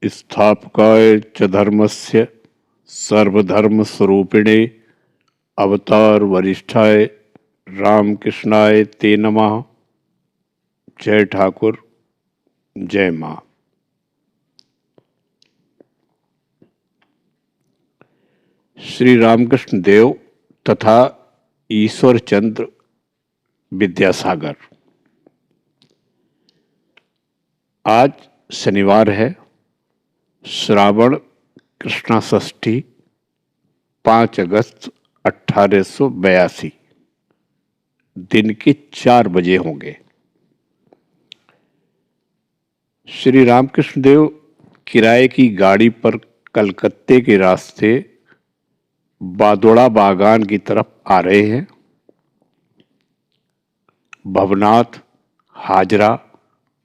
स्थापकाय च धर्मस्य सर्वधर्मस्वरूपिणे अवतार वरिष्ठाय रामकृष्णाय ते नमः। जय ठाकुर, जय माँ। श्री रामकृष्ण देव तथा ईश्वर चंद्र विद्यासागर। आज शनिवार है, श्रावण कृष्णा षष्ठी, 5 अगस्त 1882। दिन के 4 बजे होंगे। श्री रामकृष्ण देव किराए की गाड़ी पर कलकत्ते के रास्ते बादोड़ा बागान की तरफ आ रहे हैं। भवनाथ, हाजरा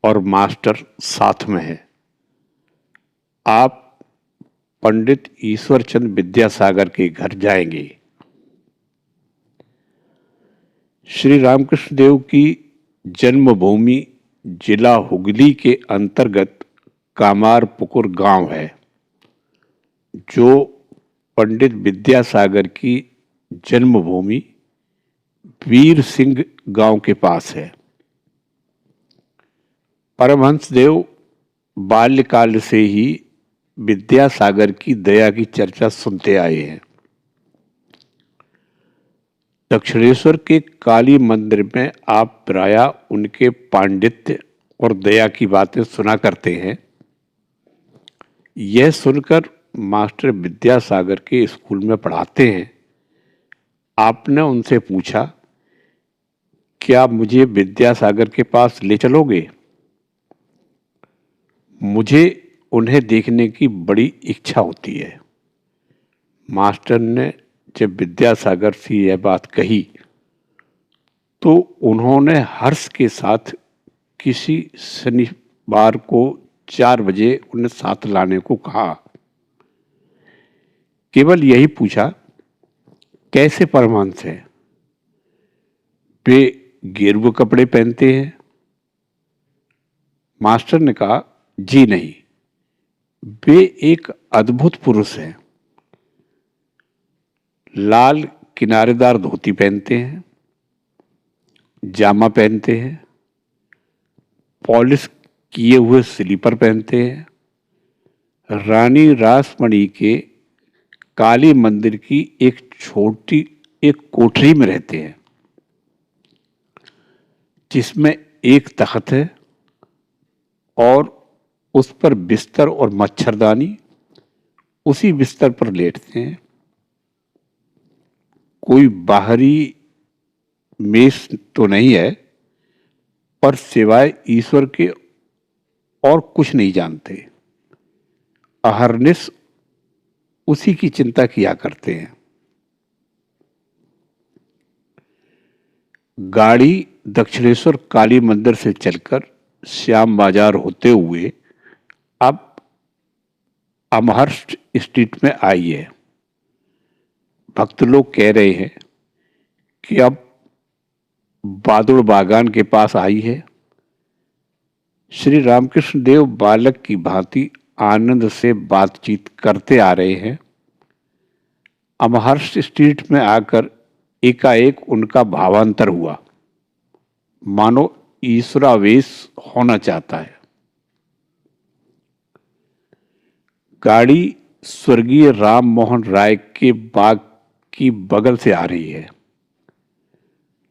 और मास्टर साथ में है। आप पंडित ईश्वरचंद विद्यासागर के घर जाएंगे। श्री रामकृष्ण देव की जन्मभूमि जिला हुगली के अंतर्गत कामारपुकुर गांव है, जो पंडित विद्यासागर की जन्मभूमि वीर सिंह गांव के पास है। परमहंस देव बाल्यकाल से ही विद्यासागर की दया की चर्चा सुनते आए हैं। दक्षिणेश्वर के काली मंदिर में आप प्रायः उनके पांडित्य और दया की बातें सुना करते हैं। यह सुनकर मास्टर विद्यासागर के स्कूल में पढ़ाते हैं। आपने उनसे पूछा, क्या मुझे विद्यासागर के पास ले चलोगे? मुझे उन्हें देखने की बड़ी इच्छा होती है। मास्टर ने जब विद्यासागर से यह बात कही तो उन्होंने हर्ष के साथ किसी शनिवार को 4 बजे उन्हें साथ लाने को कहा। केवल यही पूछा, कैसे परमहंस हैं? वे गेरुए कपड़े पहनते हैं? मास्टर ने कहा, जी नहीं, वे एक अद्भुत पुरुष हैं। लाल किनारेदार धोती पहनते हैं, जामा पहनते हैं, पॉलिश किए हुए स्लीपर पहनते हैं, रानी रासमणी के काली मंदिर की एक छोटी कोठरी में रहते हैं, जिसमें एक तख्त है और उस पर बिस्तर और मच्छरदानी। उसी बिस्तर पर लेटते हैं। कोई बाहरी मेष तो नहीं है, पर सिवाय ईश्वर के और कुछ नहीं जानते। अहरनिश उसी की चिंता किया करते हैं। गाड़ी दक्षिणेश्वर काली मंदिर से चलकर श्याम बाजार होते हुए अब अमहर्स्ट स्ट्रीट में आई है। भक्त लोग कह रहे हैं कि अब बादुड़ बागान के पास आई है। श्री रामकृष्ण देव बालक की भांति आनंद से बातचीत करते आ रहे हैं। अमहर्स्ट स्ट्रीट में आकर एकाएक उनका भावांतर हुआ, मानो ईश्वरावेश होना चाहता है। गाड़ी स्वर्गीय राम मोहन राय के बाग की बगल से आ रही है।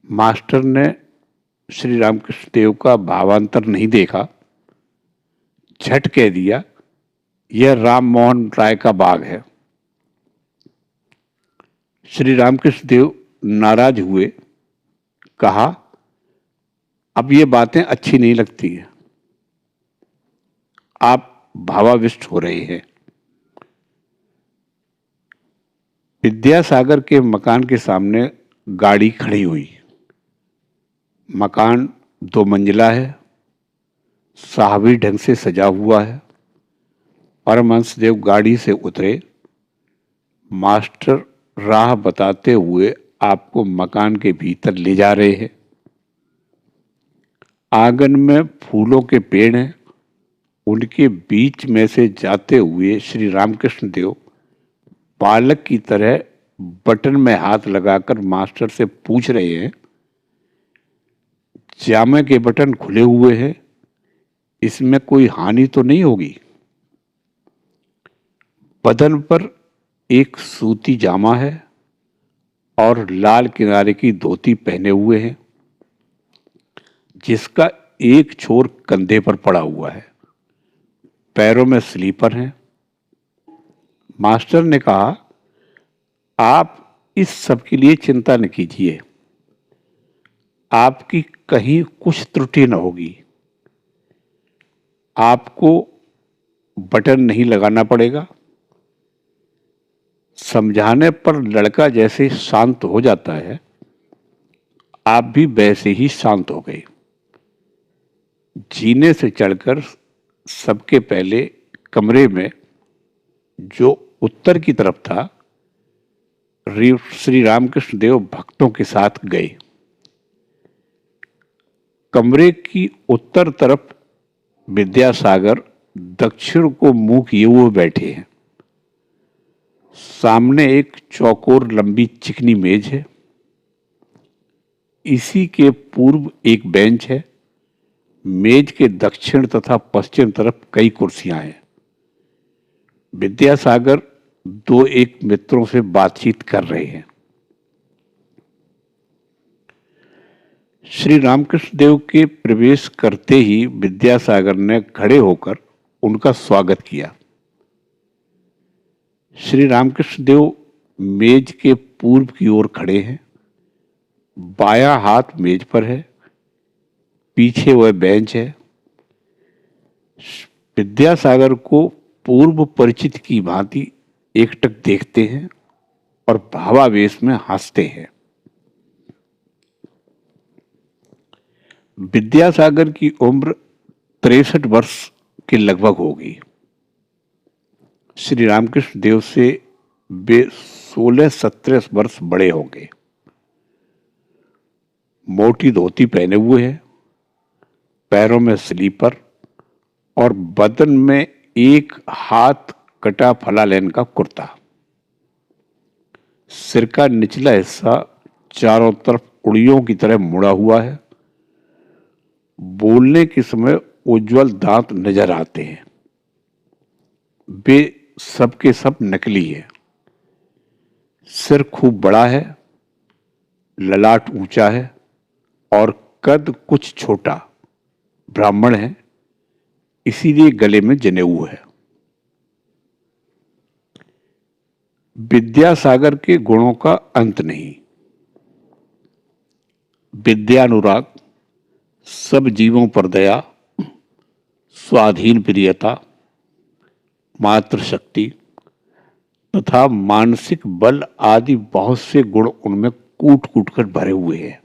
मास्टर ने श्री रामकृष्ण देव का भावांतर नहीं देखा, झट कह दिया, यह राम मोहन राय का बाग है। श्री रामकृष्ण देव नाराज हुए, कहा, अब ये बातें अच्छी नहीं लगती हैं। आप भावाविष्ट हो रहे हैं। विद्यासागर के मकान के सामने गाड़ी खड़ी हुई। मकान 2 मंजिला है, साहबी ढंग से सजा हुआ है। परमहंस देव गाड़ी से उतरे। मास्टर राह बताते हुए आपको मकान के भीतर ले जा रहे हैं। आंगन में फूलों के पेड़ हैं, उनके बीच में से जाते हुए श्री रामकृष्ण देव बालक की तरह बटन में हाथ लगाकर मास्टर से पूछ रहे हैं, जामे के बटन खुले हुए हैं, इसमें कोई हानि तो नहीं होगी? बदन पर एक सूती जामा है और लाल किनारे की धोती पहने हुए हैं, जिसका एक छोर कंधे पर पड़ा हुआ है। पैरों में स्लीपर हैं। मास्टर ने कहा, आप इस सब के लिए चिंता न कीजिए, आपकी कहीं कुछ त्रुटि न होगी। आपको बटन नहीं लगाना पड़ेगा। समझाने पर लड़का जैसे शांत हो जाता है, आप भी वैसे ही शांत हो गए। जीने से चढ़कर सबके पहले कमरे में, जो उत्तर की तरफ था, श्री रामकृष्ण देव भक्तों के साथ गए। कमरे की उत्तर तरफ विद्यासागर दक्षिण को मुंह किए हुए बैठे हैं। सामने एक चौकोर लंबी चिकनी मेज है। इसी के पूर्व एक बेंच है। मेज के दक्षिण तथा पश्चिम तरफ कई कुर्सियां हैं। विद्यासागर दो एक मित्रों से बातचीत कर रहे हैं। श्री रामकृष्ण देव के प्रवेश करते ही विद्यासागर ने खड़े होकर उनका स्वागत किया। श्री रामकृष्ण देव मेज के पूर्व की ओर खड़े हैं। बायां हाथ मेज पर है, पीछे वह बेंच है। विद्यासागर को पूर्व परिचित की भांति एकटक देखते हैं और भावावेश में हंसते हैं। विद्यासागर की उम्र 63 वर्ष के लगभग होगी। श्री रामकृष्ण देव से वे 16-17 वर्ष बड़े होंगे। मोटी धोती पहने हुए हैं, पैरों में स्लीपर और बदन में एक हाथ कटा फलालेन का कुर्ता। सिर का निचला हिस्सा चारों तरफ उड़ियों की तरह मुड़ा हुआ है। बोलने के समय उज्जवल दांत नजर आते हैं। वे सबके सब नकली है। सिर खूब बड़ा है, ललाट ऊंचा है और कद कुछ छोटा। ब्राह्मण है, इसीलिए गले में जनेऊ है। विद्यासागर के गुणों का अंत नहीं। विद्यानुराग, सब जीवों पर दया, स्वाधीन प्रियता, मातृशक्ति तथा मानसिक बल आदि बहुत से गुण उनमें कूट कूट कर भरे हुए हैं।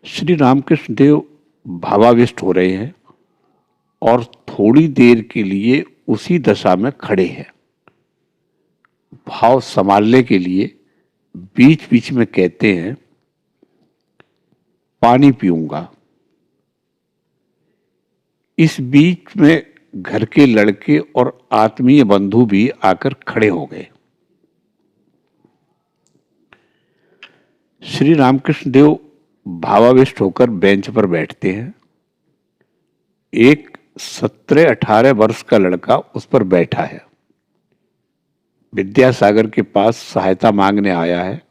श्री रामकृष्ण देव भावाविष्ट हो रहे हैं और थोड़ी देर के लिए उसी दशा में खड़े हैं। भाव संभालने के लिए बीच बीच में कहते हैं, पानी पीऊंगा। इस बीच में घर के लड़के और आत्मीय बंधु भी आकर खड़े हो गए। श्री रामकृष्ण देव भावाविष्ट होकर बेंच पर बैठते हैं। एक 17-18 वर्ष का लड़का उस पर बैठा है। विद्यासागर के पास सहायता मांगने आया है।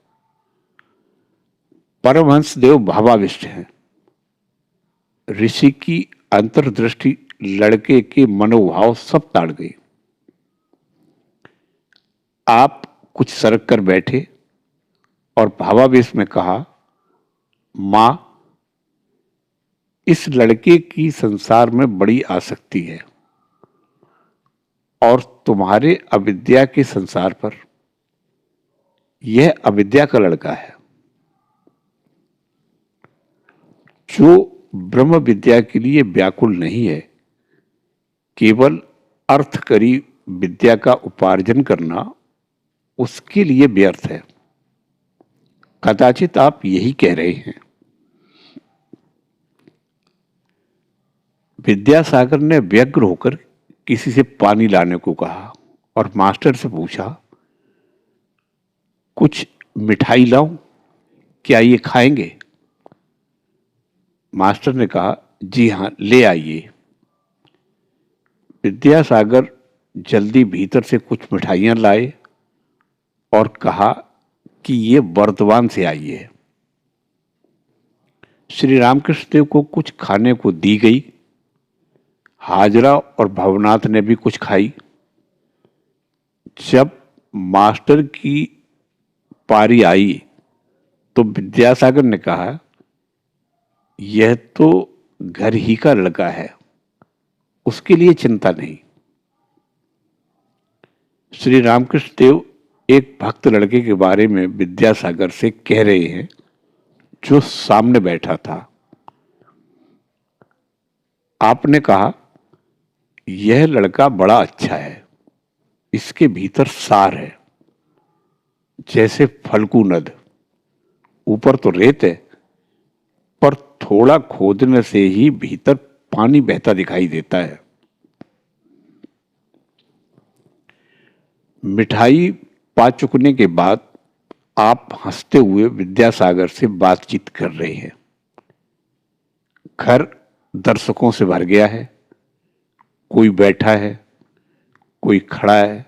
परमहंस देव भावाविष्ट हैं। ऋषि की अंतर्दृष्टि लड़के के मनोभाव सब ताड़ गई। आप कुछ सरक कर बैठे और भावावेश में कहा, मां, इस लड़के की संसार में बड़ी आसक्ति है और तुम्हारे अविद्या के संसार पर। यह अविद्या का लड़का है। जो ब्रह्म विद्या के लिए व्याकुल नहीं है, केवल अर्थकरी विद्या का उपार्जन करना उसके लिए व्यर्थ है। कदाचित आप यही कह रहे हैं। विद्यासागर ने व्यग्र होकर किसी से पानी लाने को कहा और मास्टर से पूछा, कुछ मिठाई लाऊं, क्या ये खाएंगे? मास्टर ने कहा, जी हाँ, ले आइए। विद्यासागर जल्दी भीतर से कुछ मिठाइयां लाए और कहा कि ये बर्दवान से आई है। श्री रामकृष्ण देव को कुछ खाने को दी गई। हाजरा और भवनाथ ने भी कुछ खाई। जब मास्टर की पारी आई तो विद्यासागर ने कहा, यह तो घर ही का लड़का है, उसके लिए चिंता नहीं। श्री रामकृष्ण देव एक भक्त लड़के के बारे में विद्यासागर से कह रहे हैं जो सामने बैठा था। आपने कहा, यह लड़का बड़ा अच्छा है, इसके भीतर सार है, जैसे फल्गु नद। ऊपर तो रेत है, पर थोड़ा खोदने से ही भीतर पानी बहता दिखाई देता है। मिठाई पा चुकने के बाद आप हंसते हुए विद्यासागर से बातचीत कर रहे हैं। घर दर्शकों से भर गया है। कोई बैठा है, कोई खड़ा है।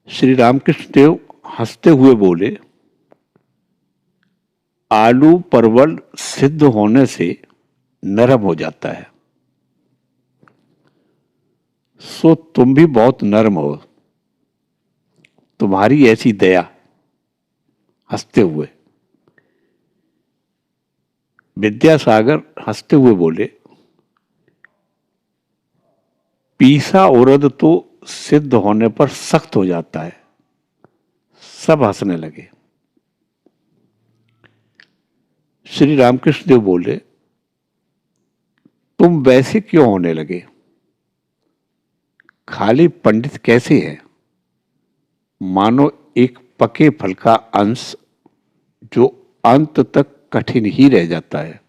श्री रामकृष्ण देव हंसते हुए बोले, आलू परवल सिद्ध होने से नरम हो जाता है, सो तुम भी बहुत नरम हो, तुम्हारी ऐसी दया। हंसते हुए विद्यासागर हंसते हुए बोले, पीसा उड़द तो सिद्ध होने पर सख्त हो जाता है। सब हंसने लगे। श्री रामकृष्ण देव बोले, तुम वैसे क्यों होने लगे? खाली पंडित कैसे है? मानो एक पके फल का अंश जो अंत तक कठिन ही रह जाता है।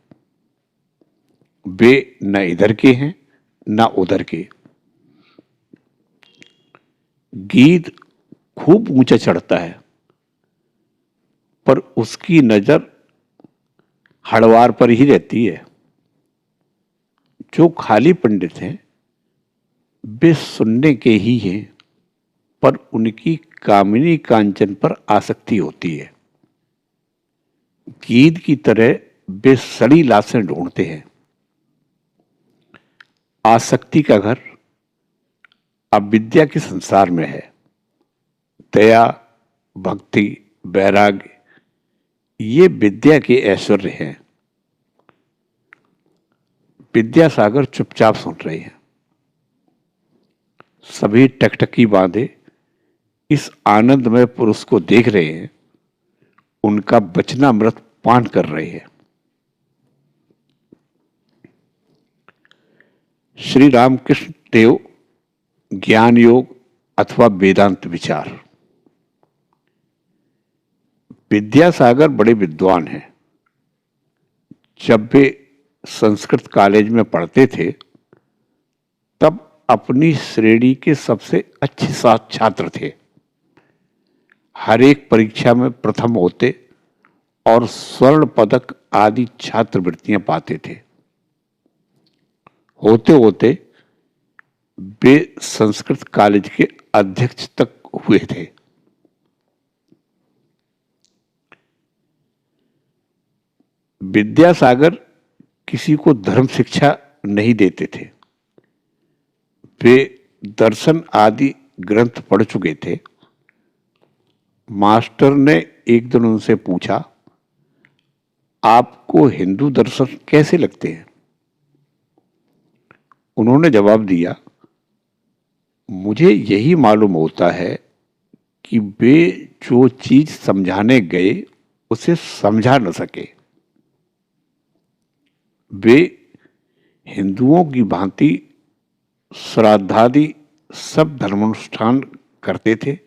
वे न इधर के हैं न उधर के। गीद खूब ऊंचा चढ़ता है, पर उसकी नजर हड़वार पर ही रहती है। जो खाली पंडित हैं वे सुनने के ही हैं, पर उनकी कामिनी कांचन पर आसक्ति होती है। गीद की तरह वे सड़ी लाशें ढूंढते हैं। आसक्ति का घर अविद्या के संसार में है। दया, भक्ति, वैराग्य ये विद्या के ऐश्वर्य हैं। विद्यासागर चुपचाप सुन रहे हैं। सभी टकटकी बांधे इस आनंदमय पुरुष को देख रहे हैं। उनका वचनामृत पान कर रहे हैं। श्री रामकृष्ण देव ज्ञान योग अथवा वेदांत विचार। विद्यासागर बड़े विद्वान हैं। जब वे संस्कृत कॉलेज में पढ़ते थे तब अपनी श्रेणी के सबसे अच्छे 7 छात्र थे। हर एक परीक्षा में प्रथम होते और स्वर्ण पदक आदि छात्रवृत्तियां पाते थे। होते होते वे संस्कृत कॉलेज के अध्यक्ष तक हुए थे। विद्यासागर किसी को धर्म शिक्षा नहीं देते थे। वे दर्शन आदि ग्रंथ पढ़ चुके थे। मास्टर ने एक दिन उनसे पूछा, आपको हिंदू दर्शन कैसे लगते हैं? उन्होंने जवाब दिया, मुझे यही मालूम होता है कि वे जो चीज समझाने गए उसे समझा न सके। वे हिंदुओं की भांति श्राद्धादि सब धर्मानुष्ठान करते थे,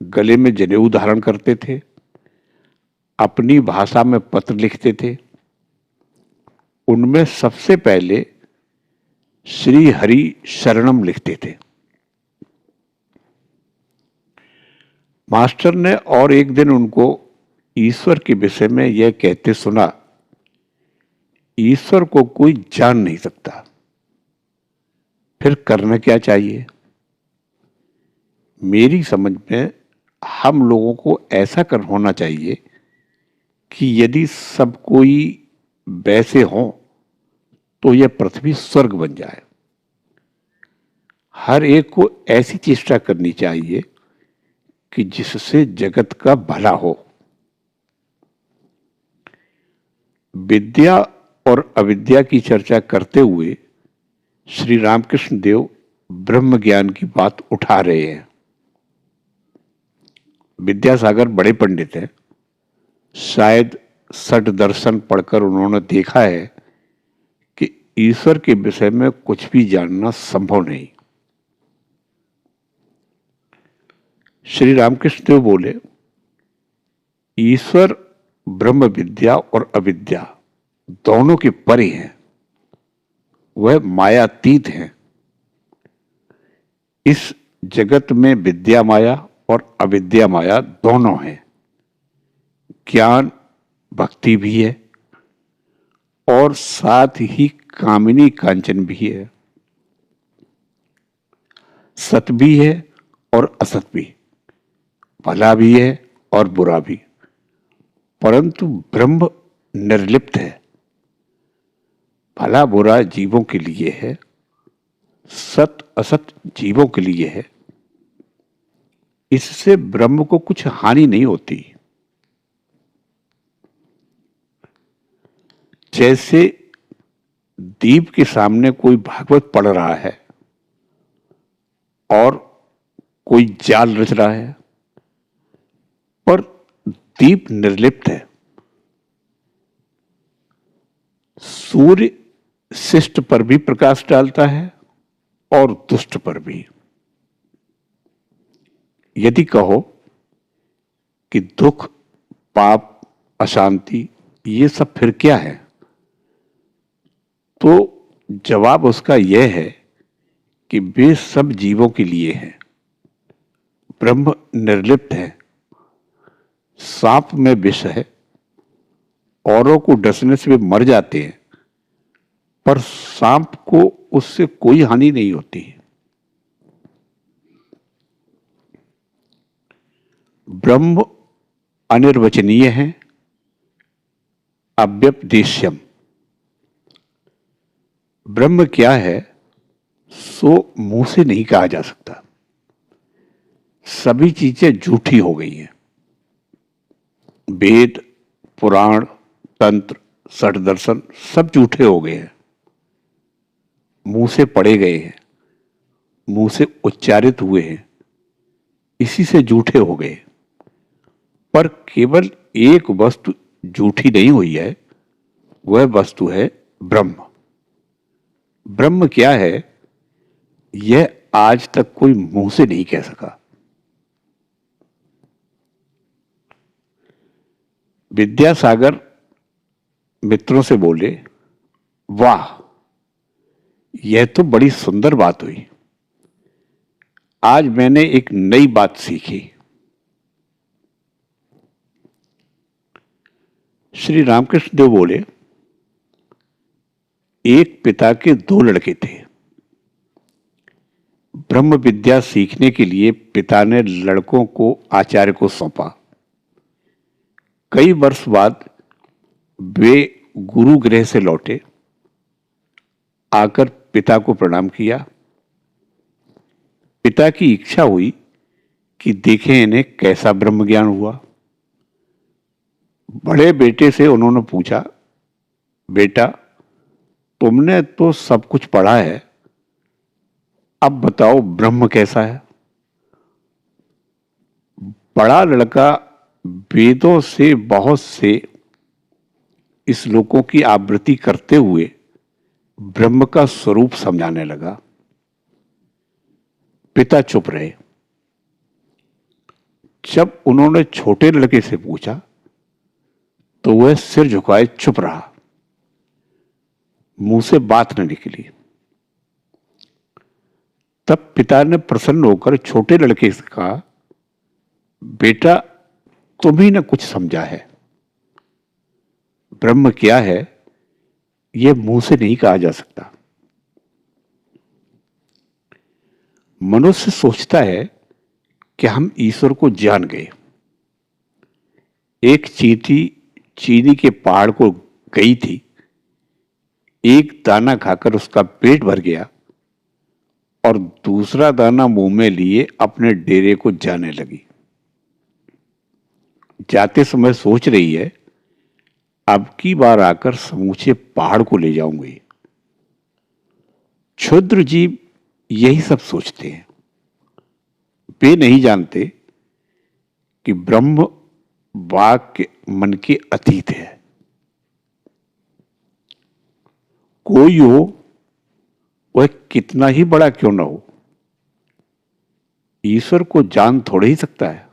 गले में जनेऊ धारण करते थे, अपनी भाषा में पत्र लिखते थे, उनमें सबसे पहले श्री हरि शरणम लिखते थे। मास्टर ने और एक दिन उनको ईश्वर के विषय में यह कहते सुना, ईश्वर को कोई जान नहीं सकता, फिर करना क्या चाहिए। मेरी समझ में हम लोगों को ऐसा कर होना चाहिए कि यदि सब कोई वैसे हो तो यह पृथ्वी स्वर्ग बन जाए। हर एक को ऐसी चेष्टा करनी चाहिए कि जिससे जगत का भला हो। विद्या और अविद्या की चर्चा करते हुए श्री रामकृष्ण देव ब्रह्म ज्ञान की बात उठा रहे हैं। विद्यासागर बड़े पंडित हैं, शायद षट दर्शन पढ़कर उन्होंने देखा है कि ईश्वर के विषय में कुछ भी जानना संभव नहीं। श्री रामकृष्ण देव बोले, ईश्वर ब्रह्म विद्या और अविद्या दोनों के परे हैं, वह मायातीत हैं। इस जगत में विद्या माया और अविद्या माया दोनों हैं। ज्ञान भक्ति भी है और साथ ही कामिनी कांचन भी है, सत भी है और असत भी, भला भी है और बुरा भी, परंतु ब्रह्म निर्लिप्त है। भला बुरा जीवों के लिए है, सत असत जीवों के लिए है। इससे ब्रह्म को कुछ हानि नहीं होती। जैसे दीप के सामने कोई भागवत पढ़ रहा है और कोई जाल रच रहा है, पर दीप निर्लिप्त है। सूर्य शिष्ट पर भी प्रकाश डालता है और दुष्ट पर भी। यदि कहो कि दुख, पाप, अशांति ये सब फिर क्या है, तो जवाब उसका यह है कि वे सब जीवों के लिए हैं। ब्रह्म निर्लिप्त है। सांप में विष है, औरों को डसने से वे मर जाते हैं, पर सांप को उससे कोई हानि नहीं होती। ब्रह्म अनिर्वचनीय है, अव्यपदेश्यम। ब्रह्म क्या है सो मुंह से नहीं कहा जा सकता। सभी चीजें झूठी हो गई हैं। वेद, पुराण, तंत्र, षट दर्शन सब झूठे हो गए हैं, मुंह से पढ़े गए हैं, मुंह से उच्चारित हुए हैं, इसी से झूठे हो गए। पर केवल एक वस्तु झूठी नहीं हुई है, वह वस्तु है ब्रह्म। ब्रह्म क्या है यह आज तक कोई मुंह से नहीं कह सका। विद्यासागर मित्रों से बोले, वाह, यह तो बड़ी सुंदर बात हुई। आज मैंने एक नई बात सीखी। श्री रामकृष्ण देव बोले, एक पिता के दो लड़के थे। ब्रह्म विद्या सीखने के लिए पिता ने लड़कों को आचार्य को सौंपा। कई वर्ष बाद वे गुरु गृह से लौटे, आकर पिता को प्रणाम किया। पिता की इच्छा हुई कि देखें इन्हें कैसा ब्रह्म ज्ञान हुआ। बड़े बेटे से उन्होंने पूछा, बेटा तुमने तो सब कुछ पढ़ा है, अब बताओ ब्रह्म कैसा है। बड़ा लड़का वेदों से बहुत से श्लोकों की आवृत्ति करते हुए ब्रह्म का स्वरूप समझाने लगा। पिता चुप रहे। जब उन्होंने छोटे लड़के से पूछा तो वह सिर झुकाए चुप रहा। मुंह से बात न निकली। तब पिता ने प्रसन्न होकर छोटे लड़के से कहा, बेटा तुम ही ने कुछ समझा है, ब्रह्म क्या है यह मुंह से नहीं कहा जा सकता। मनुष्य सोचता है कि हम ईश्वर को जान गए। एक चींटी चीनी के पहाड़ को गई थी, एक दाना खाकर उसका पेट भर गया और दूसरा दाना मुंह में लिए अपने डेरे को जाने लगी। जाते समय सोच रही है, अब की बार आकर समूचे पहाड़ को ले जाऊंगी। क्षुद्र जीव यही सब सोचते हैं। वे नहीं जानते कि ब्रह्म वाक के मन के अतीत है। कोई हो वह कितना ही बड़ा क्यों न हो, ईश्वर को जान थोड़े ही सकता है।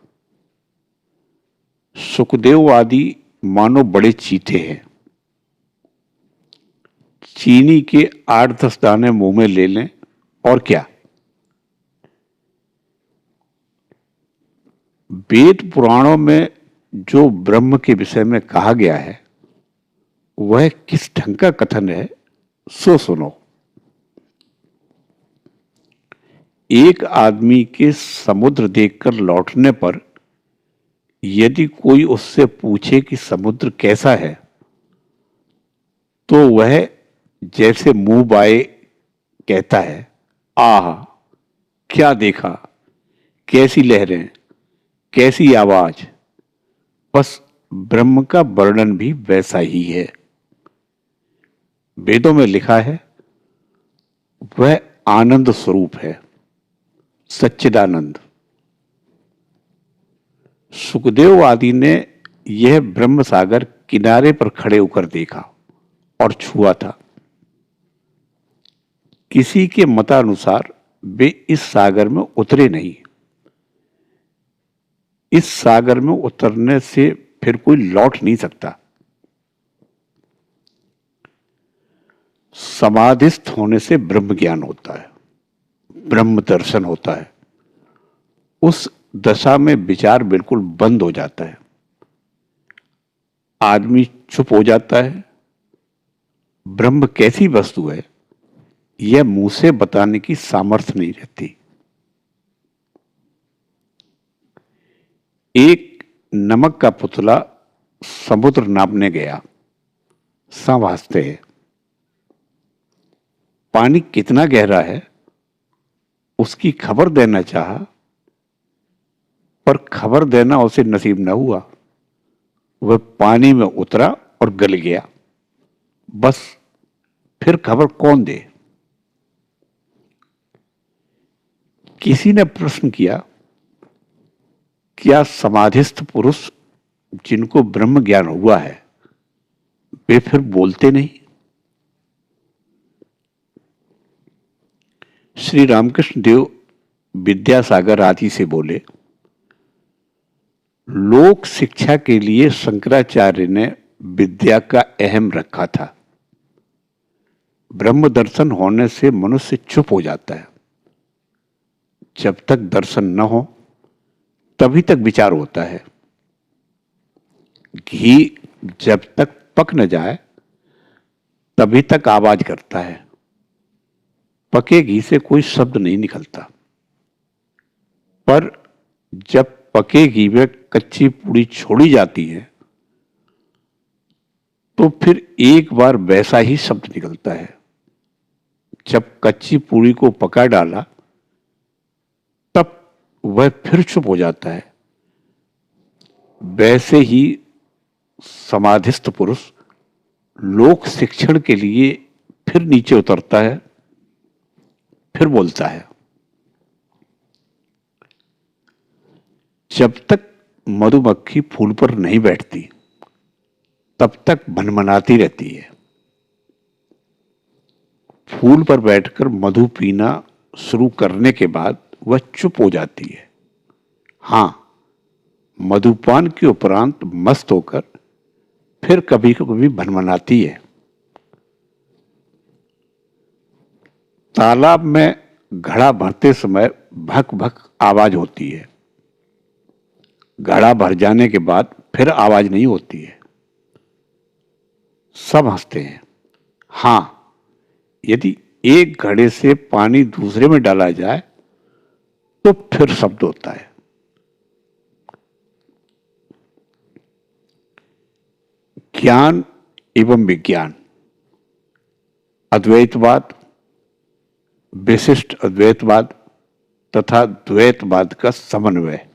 सुखदेव आदि मानो बड़े चीते हैं। चीनी के 8-10 दाने मुंह में ले लें और क्या। वेद पुराणों में जो ब्रह्म के विषय में कहा गया है वह किस ढंग का कथन है, सो सुनो। एक आदमी के समुद्र देखकर लौटने पर यदि कोई उससे पूछे कि समुद्र कैसा है, तो वह जैसे मुंह बाए कहता है, आह क्या देखा, कैसी लहरें, कैसी आवाज। बस ब्रह्म का वर्णन भी वैसा ही है। वेदों में लिखा है वह आनंद स्वरूप है, सच्चिदानंद। सुखदेव आदि ने यह ब्रह्म सागर किनारे पर खड़े होकर देखा और छुआ था। किसी के मतानुसार वे इस सागर में उतरे नहीं। इस सागर में उतरने से फिर कोई लौट नहीं सकता। समाधिस्थ होने से ब्रह्म ज्ञान होता है, ब्रह्म दर्शन होता है। उस दशा में विचार बिल्कुल बंद हो जाता है। आदमी चुप हो जाता है। ब्रह्म कैसी वस्तु है यह मुंह से बताने की सामर्थ्य नहीं रहती। एक नमक का पुतला समुद्र नापने गया। सब हंसते हैं। पानी कितना गहरा है उसकी खबर देना चाहा, पर खबर देना उसे नसीब न हुआ। वह पानी में उतरा और गल गया। बस फिर खबर कौन दे। किसी ने प्रश्न किया, क्या समाधिस्थ पुरुष जिनको ब्रह्म ज्ञान हुआ है वे फिर बोलते नहीं? श्री रामकृष्ण देव विद्यासागर आदि से बोले, लोक शिक्षा के लिए शंकराचार्य ने विद्या का अहम रखा था। ब्रह्म दर्शन होने से मनुष्य चुप हो जाता है। जब तक दर्शन न हो तभी तक विचार होता है। घी जब तक पक न जाए तभी तक आवाज करता है। पके घी से कोई शब्द नहीं निकलता। पर जब पके घी में कच्ची पूड़ी छोड़ी जाती है तो फिर एक बार वैसा ही शब्द निकलता है। जब कच्ची पूड़ी को पका डाला तब वह फिर चुप हो जाता है। वैसे ही समाधिस्थ पुरुष लोक शिक्षण के लिए फिर नीचे उतरता है, फिर बोलता है। जब तक मधुमक्खी फूल पर नहीं बैठती तब तक भनभनाती रहती है। फूल पर बैठकर मधु पीना शुरू करने के बाद वह चुप हो जाती है। हां, मधुपान के उपरांत मस्त होकर फिर कभी कभी भनभनाती है। तालाब में घड़ा भरते समय भक भक आवाज होती है, घड़ा भर जाने के बाद फिर आवाज नहीं होती है। सब हंसते हैं। हां, यदि एक घड़े से पानी दूसरे में डाला जाए तो फिर शब्द होता है। ज्ञान एवं विज्ञान, अद्वैतवाद, विशिष्ट अद्वैतवाद तथा द्वैतवाद का समन्वय।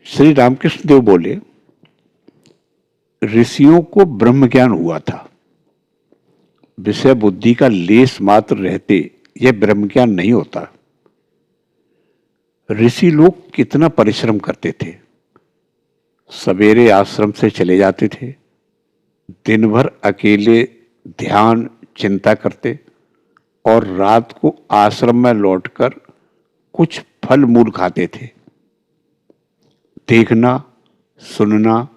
श्री रामकृष्ण देव बोले, ऋषियों को ब्रह्म ज्ञान हुआ था, विषय बुद्धि का लेस मात्र रहते यह ब्रह्म ज्ञान नहीं होता। ऋषि लोग कितना परिश्रम करते थे, सवेरे आश्रम से चले जाते थे, दिन भर अकेले ध्यान चिंता करते और रात को आश्रम में लौटकर कुछ फल मूल खाते थे। देखना, सुनना,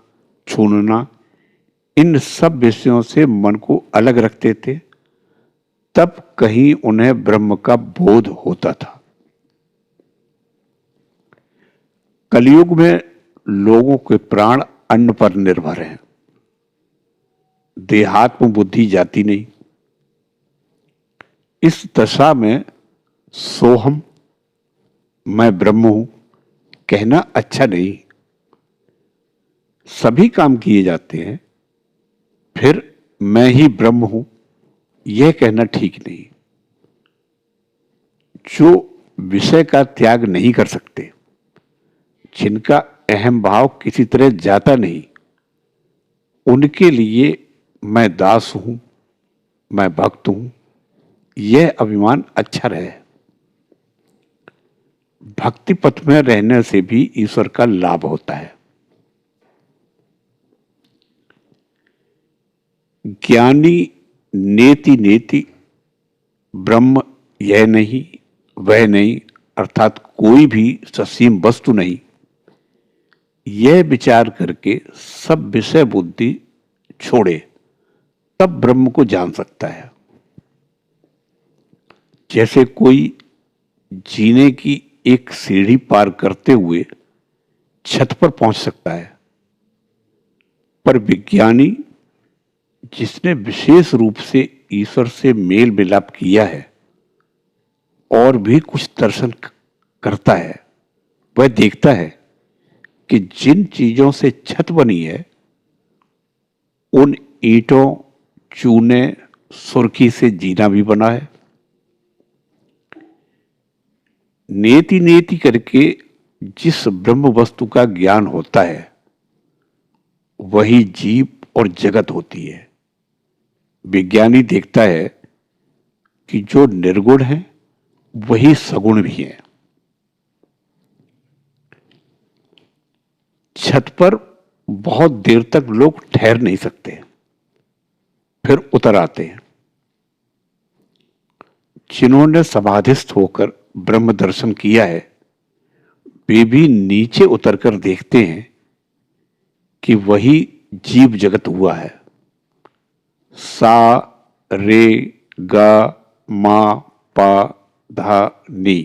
छूना, इन सब विषयों से मन को अलग रखते थे, तब कहीं उन्हें ब्रह्म का बोध होता था। कलयुग में लोगों के प्राण अन्न पर निर्भर हैं, देहात्म बुद्धि जाती नहीं। इस दशा में सोहम, मैं ब्रह्म हूं, कहना अच्छा नहीं। सभी काम किए जाते हैं, फिर मैं ही ब्रह्म हूं यह कहना ठीक नहीं। जो विषय का त्याग नहीं कर सकते, जिनका अहम भाव किसी तरह जाता नहीं, उनके लिए मैं दास हूं, मैं भक्त हूं, यह अभिमान अच्छा रहे। भक्ति पथ में रहने से भी ईश्वर का लाभ होता है। ज्ञानी नेति नेति, ब्रह्म यह नहीं वह नहीं, अर्थात कोई भी ससीम वस्तु नहीं, यह विचार करके सब विषय बुद्धि छोड़े तब ब्रह्म को जान सकता है। जैसे कोई जीने की एक सीढ़ी पार करते हुए छत पर पहुंच सकता है, पर विज्ञानी जिसने विशेष रूप से ईश्वर से मेल मिलाप किया है और भी कुछ दर्शन करता है, वह देखता है कि जिन चीजों से छत बनी है, उन ईंटों, चूने, सुर्खी से जीना भी बना है। नेति नेति करके जिस ब्रह्म वस्तु का ज्ञान होता है, वही जीव और जगत होती है। विज्ञानी देखता है कि जो निर्गुण है वही सगुण भी है। छत पर बहुत देर तक लोग ठहर नहीं सकते, फिर उतर आते हैं। जिन्होंने समाधिस्थ होकर ब्रह्म दर्शन किया है, वे भी नीचे उतरकर देखते हैं कि वही जीव जगत हुआ है। सा रे गा मा पा धा नी,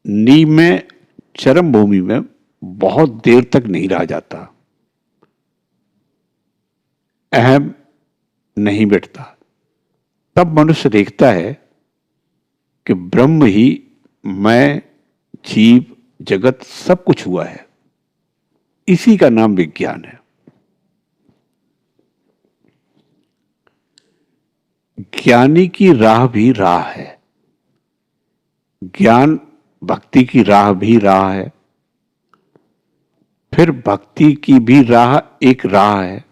नी में चरम भूमि में बहुत देर तक नहीं रहा जाता, अहम नहीं बैठता। तब मनुष्य देखता है कि ब्रह्म ही मैं, जीव, जगत सब कुछ हुआ है। इसी का नाम विज्ञान है। ज्ञानी की राह भी राह है, ज्ञान भक्ति की राह भी राह है, फिर भक्ति की भी राह एक राह है।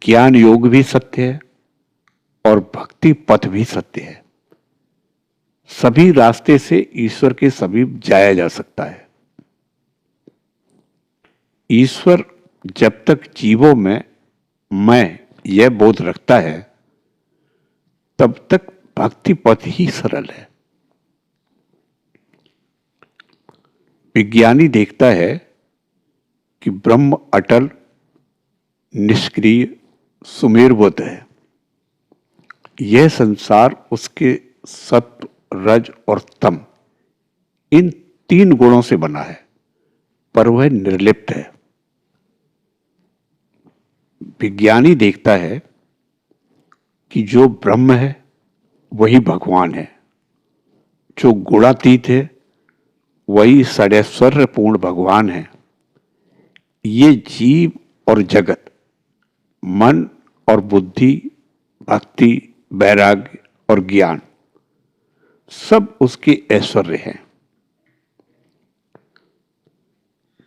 ज्ञान योग भी सत्य है और भक्ति पथ भी सत्य है। सभी रास्ते से ईश्वर के समीप जाया जा सकता है। ईश्वर जब तक जीवों में मैं यह बोध रखता है, तब तक भक्ति पथ ही सरल है। विज्ञानी देखता है कि ब्रह्म अटल, निष्क्रिय, सुमेरवत है। यह संसार उसके सत्व, रज और तम, इन 3 गुणों से बना है, पर वह निर्लिप्त है। विज्ञानी देखता है कि जो ब्रह्म है वही भगवान है, जो गुणातीत है वही षडैश्वर्यपूर्ण भगवान है। ये जीव और जगत, मन और बुद्धि, भक्ति, वैराग्य और ज्ञान, सब उसके ऐश्वर्य हैं।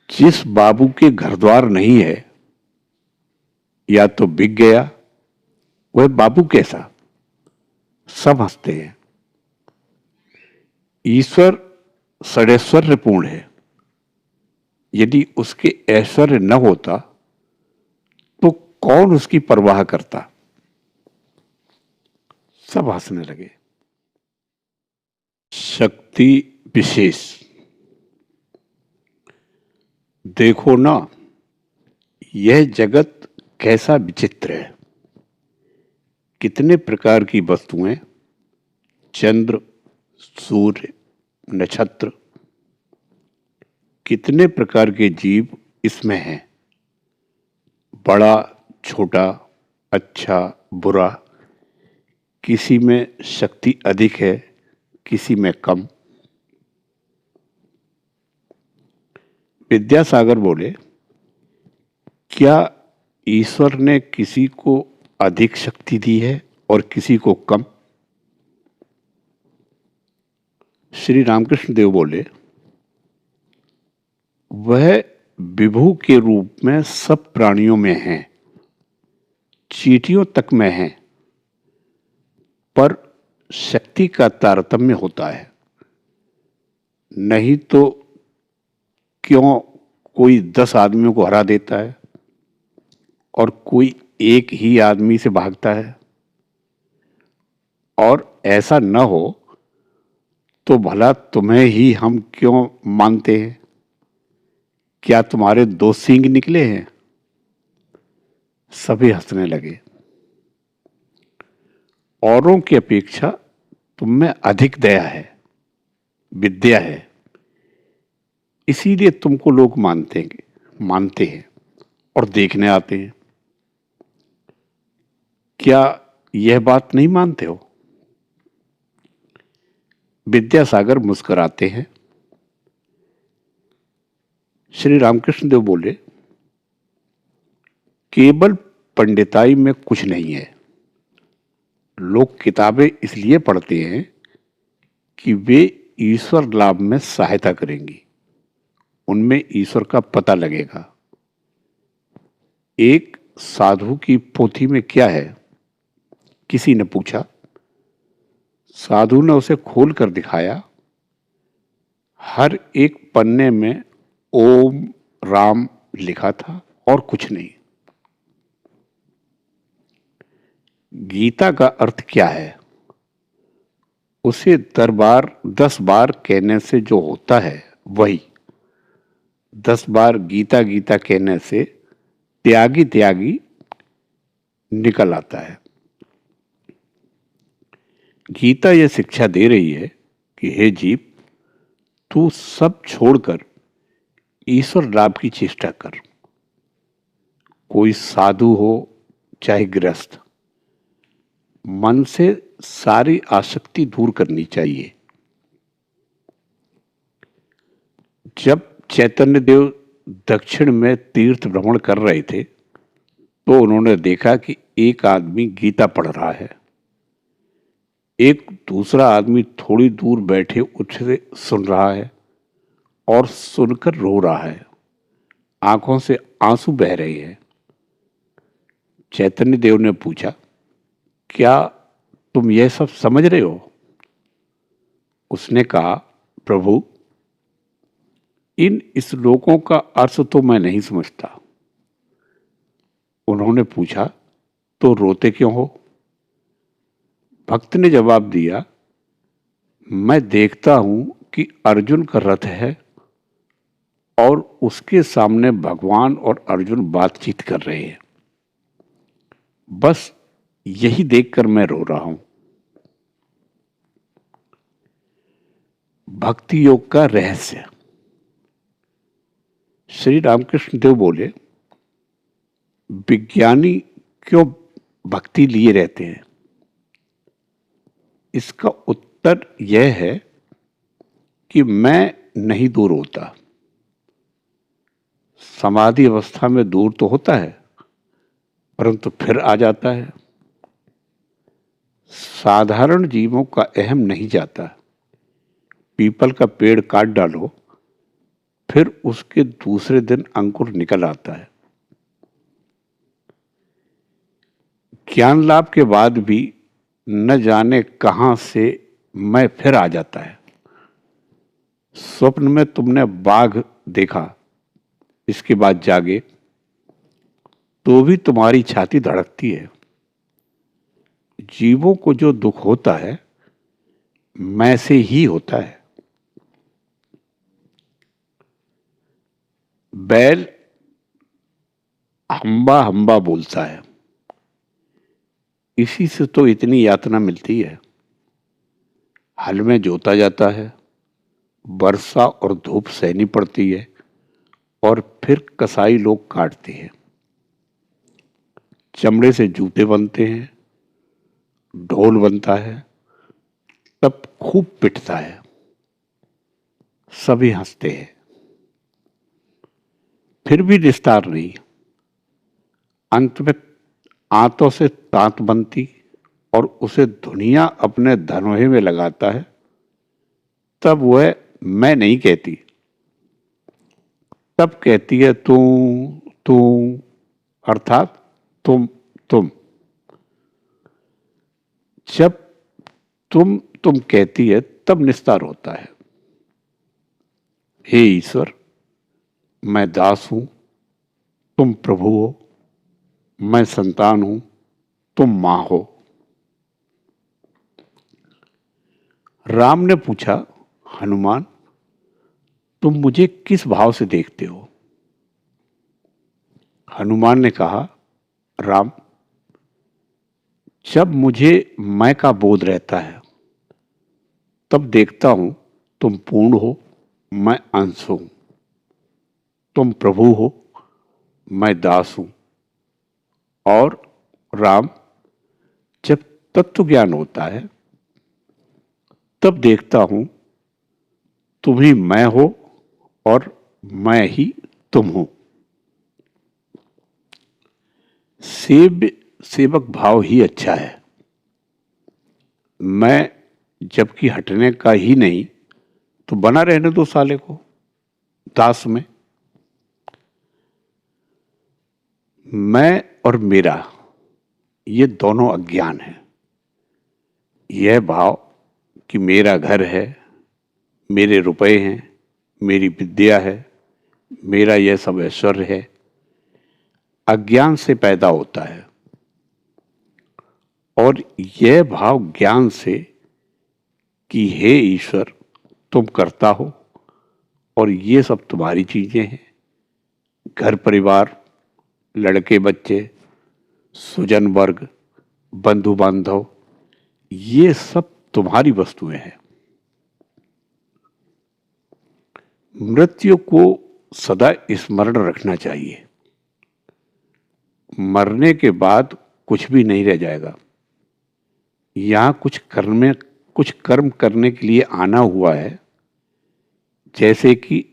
जिस बाबू के घर द्वार नहीं है, या तो बिक गया, वह बाबू कैसा। सब हंसते हैं। ईश्वर षडैश्वर्यपूर्ण है। यदि उसके ऐश्वर्य न होता तो कौन उसकी परवाह करता। सब हंसने लगे। शक्ति विशेष। देखो ना, यह जगत कैसा विचित्र है। कितने प्रकार की वस्तुएं, चंद्र, सूर्य, नक्षत्र, कितने प्रकार के जीव इसमें हैं। बड़ा, छोटा, अच्छा, बुरा, किसी में शक्ति अधिक है, किसी में कम। विद्यासागर बोले, क्या ईश्वर ने किसी को अधिक शक्ति दी है और किसी को कम? श्री रामकृष्ण देव बोले, वह विभु के रूप में सब प्राणियों में है, चींटियों तक में है, पर शक्ति का तारतम्य होता है। नहीं तो क्यों कोई 10 आदमियों को हरा देता है और कोई एक ही आदमी से भागता है। और ऐसा न हो तो भला तुम्हें ही हम क्यों मानते हैं? क्या तुम्हारे 2 सींग निकले हैं? सभी हंसने लगे। औरों की अपेक्षा तुम में अधिक दया है, विद्या है, इसीलिए तुमको लोग मानते हैं और देखने आते हैं। क्या यह बात नहीं मानते हो? विद्यासागर मुस्कुराते हैं। श्री रामकृष्ण देव बोले, केवल पंडिताई में कुछ नहीं है। लोग किताबें इसलिए पढ़ते हैं कि वे ईश्वर लाभ में सहायता करेंगी, उनमें ईश्वर का पता लगेगा। एक साधु की पोथी में क्या है? किसी ने पूछा। साधु ने उसे खोल कर दिखाया। हर एक पन्ने में ओम राम लिखा था और कुछ नहीं। गीता का अर्थ क्या है? उसे 10 बार कहने से जो होता है वही। 10 बार गीता गीता कहने से त्यागी त्यागी निकल आता है। गीता यह शिक्षा दे रही है कि हे जीव, तू सब छोड़कर ईश्वर लाभ की चेष्टा कर। कोई साधु हो चाहे गृहस्थ, मन से सारी आसक्ति दूर करनी चाहिए। जब चैतन्य देव दक्षिण में तीर्थ भ्रमण कर रहे थे तो उन्होंने देखा कि एक आदमी गीता पढ़ रहा है, एक दूसरा आदमी थोड़ी दूर बैठे उसे सुन रहा है और सुनकर रो रहा है, आंखों से आंसू बह रहे हैं। चैतन्य देव ने पूछा, क्या तुम यह सब समझ रहे हो? उसने कहा, प्रभु, इन श्लोकों का अर्थ तो मैं नहीं समझता। उन्होंने पूछा, तो रोते क्यों हो? भक्त ने जवाब दिया, मैं देखता हूं कि अर्जुन का रथ है और उसके सामने भगवान और अर्जुन बातचीत कर रहे हैं। बस यही देखकर मैं रो रहा हूं। भक्ति योग का रहस्य। श्री रामकृष्ण देव बोले, विज्ञानी क्यों भक्ति लिए रहते हैं? इसका उत्तर यह है कि मैं नहीं दूर होता। समाधि अवस्था में दूर तो होता है, परंतु फिर आ जाता है। साधारण जीवों का अहम नहीं जाता। पीपल का पेड़ काट डालो, फिर उसके दूसरे दिन अंकुर निकल आता है। ज्ञान लाभ के बाद भी न जाने कहां से मैं फिर आ जाता है। स्वप्न में तुमने बाघ देखा, इसके बाद जागे तो भी तुम्हारी छाती धड़कती है। जीवों को जो दुख होता है, मैं से ही होता है। बैल हम्बा हम्बा बोलता है, इसी से तो इतनी यातना मिलती है। हल में जोता जाता है, वर्षा और धूप सहनी पड़ती है, और फिर कसाई लोग काटते हैं। चमड़े से जूते बनते हैं, ढोल बनता है, तब खूब पिटता है। सभी हंसते हैं, फिर भी निस्तार नहीं। अंत में आंतों से तांत बनती और उसे धुनिया अपने धनोहे में लगाता है, तब वह मैं नहीं कहती, तब कहती है तू तू, अर्थात तुम। जब तुम कहती है तब निस्तार होता है। हे ईश्वर, मैं दास हूं, तुम प्रभु हो। मैं संतान हूं, तुम मां हो। राम ने पूछा, हनुमान, तुम मुझे किस भाव से देखते हो? हनुमान ने कहा, राम, जब मुझे मैं का बोध रहता है, तब देखता हूं तुम पूर्ण हो, मैं अंश हूं। तुम प्रभु हो, मैं दास हूं। और राम, जब तत्व ज्ञान होता है, तब देखता हूं तुम ही मैं हो और मैं ही तुम हो। सेवक भाव ही अच्छा है। मैं जबकि हटने का ही नहीं, तो बना रहने दो साले को दास में। मैं और मेरा, ये दोनों अज्ञान है। यह भाव कि मेरा घर है, मेरे रुपए हैं, मेरी विद्या है, मेरा यह सब ऐश्वर्य है, अज्ञान से पैदा होता है। और यह भाव ज्ञान से कि हे ईश्वर, तुम करता हो और ये सब तुम्हारी चीजें हैं। घर परिवार, लड़के बच्चे, सुजन वर्ग, बंधु बांधव, ये सब तुम्हारी वस्तुएं हैं। मृत्यु को सदा स्मरण रखना चाहिए। मरने के बाद कुछ भी नहीं रह जाएगा। यहां कुछ कर्म करने के लिए आना हुआ है। जैसे कि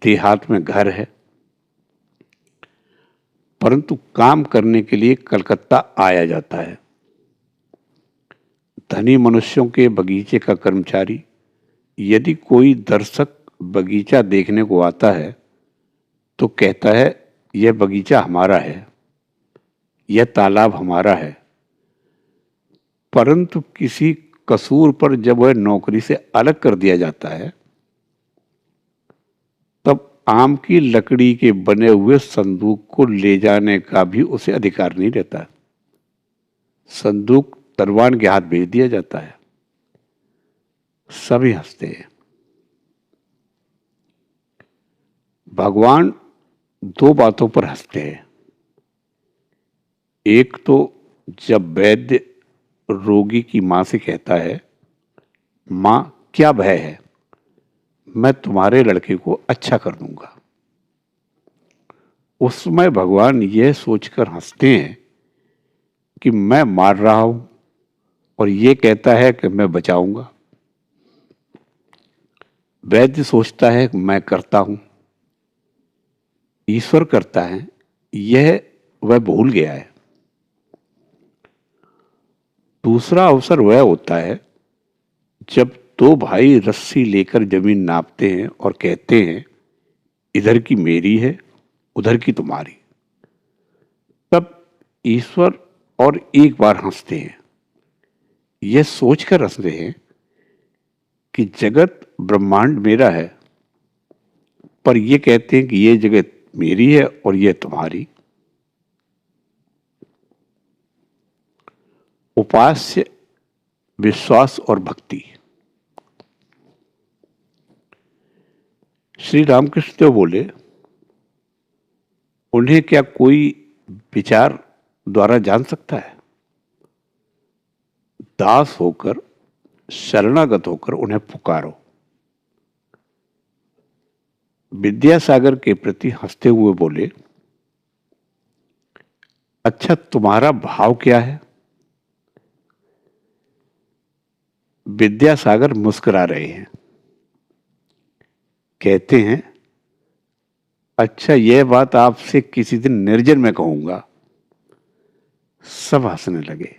देहात में घर है, परंतु काम करने के लिए कलकत्ता आया जाता है। धनी मनुष्यों के बगीचे का कर्मचारी, यदि कोई दर्शक बगीचा देखने को आता है, तो कहता है यह बगीचा हमारा है, यह तालाब हमारा है। परंतु किसी कसूर पर जब वह नौकरी से अलग कर दिया जाता है, तब आम की लकड़ी के बने हुए संदूक को ले जाने का भी उसे अधिकार नहीं रहता। संदूक दरबान के हाथ भेज दिया जाता है। सभी हंसते हैं। भगवान दो बातों पर हंसते हैं। एक तो जब वैद्य रोगी की मां से कहता है, मां क्या भय है, मैं तुम्हारे लड़के को अच्छा कर दूंगा। उस समय भगवान यह सोचकर हंसते हैं कि मैं मार रहा हूं और ये कहता है कि मैं बचाऊंगा। वैद्य सोचता है कि मैं करता हूं, ईश्वर करता है, यह वह भूल गया है। दूसरा अवसर वह होता है जब दो भाई रस्सी लेकर जमीन नापते हैं और कहते हैं, इधर की मेरी है, उधर की तुम्हारी। तब ईश्वर और एक बार हंसते हैं, यह सोचकर हंसते हैं कि जगत ब्रह्मांड मेरा है, पर यह कहते हैं कि यह जगत मेरी है और यह तुम्हारी। उपास्य, विश्वास और भक्ति। श्री रामकृष्ण देव बोले, उन्हें क्या कोई विचार द्वारा जान सकता है? दास होकर, शरणागत होकर उन्हें पुकारो। विद्यासागर के प्रति हंसते हुए बोले, अच्छा तुम्हारा भाव क्या है? विद्यासागर मुस्कुरा रहे हैं, कहते हैं, अच्छा यह बात आपसे किसी दिन निर्जन में कहूंगा। सब हंसने लगे।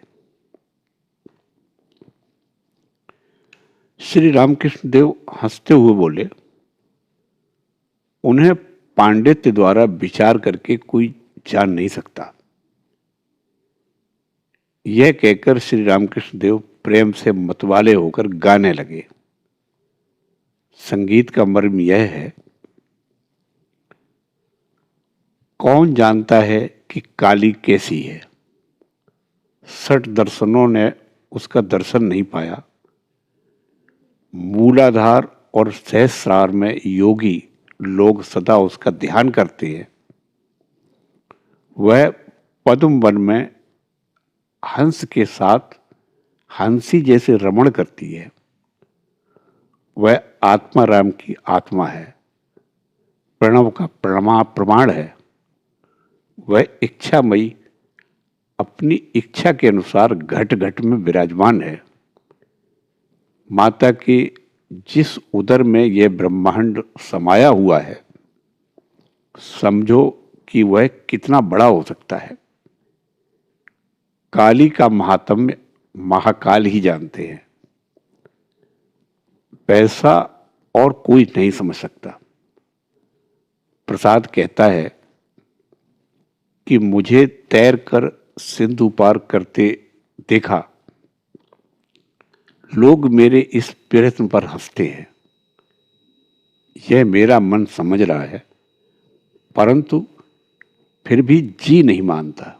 श्री रामकृष्ण देव हंसते हुए बोले, उन्हें पांडित्य द्वारा विचार करके कोई जान नहीं सकता। यह कहकर श्री रामकृष्ण देव प्रेम से मतवाले होकर गाने लगे। संगीत का मर्म यह है, कौन जानता है कि काली कैसी है, 60 दर्शनों ने उसका दर्शन नहीं पाया। मूलाधार और सहस्रार में योगी लोग सदा उसका ध्यान करते हैं। वह पद्म वन में हंस के साथ हंसी जैसे रमण करती है। वह आत्माराम की आत्मा है, प्रणव का प्रमाण है। वह इच्छामयी अपनी इच्छा के अनुसार घट घट में विराजमान है। माता के जिस उदर में यह ब्रह्मांड समाया हुआ है, समझो कि वह कितना बड़ा हो सकता है। काली का महात्म्य महाकाल ही जानते हैं, पैसा और कोई नहीं समझ सकता। प्रसाद कहता है कि मुझे तैर कर सिंधु पार करते देखा, लोग मेरे इस प्रयत्न पर हंसते हैं। यह मेरा मन समझ रहा है, परंतु फिर भी जी नहीं मानता।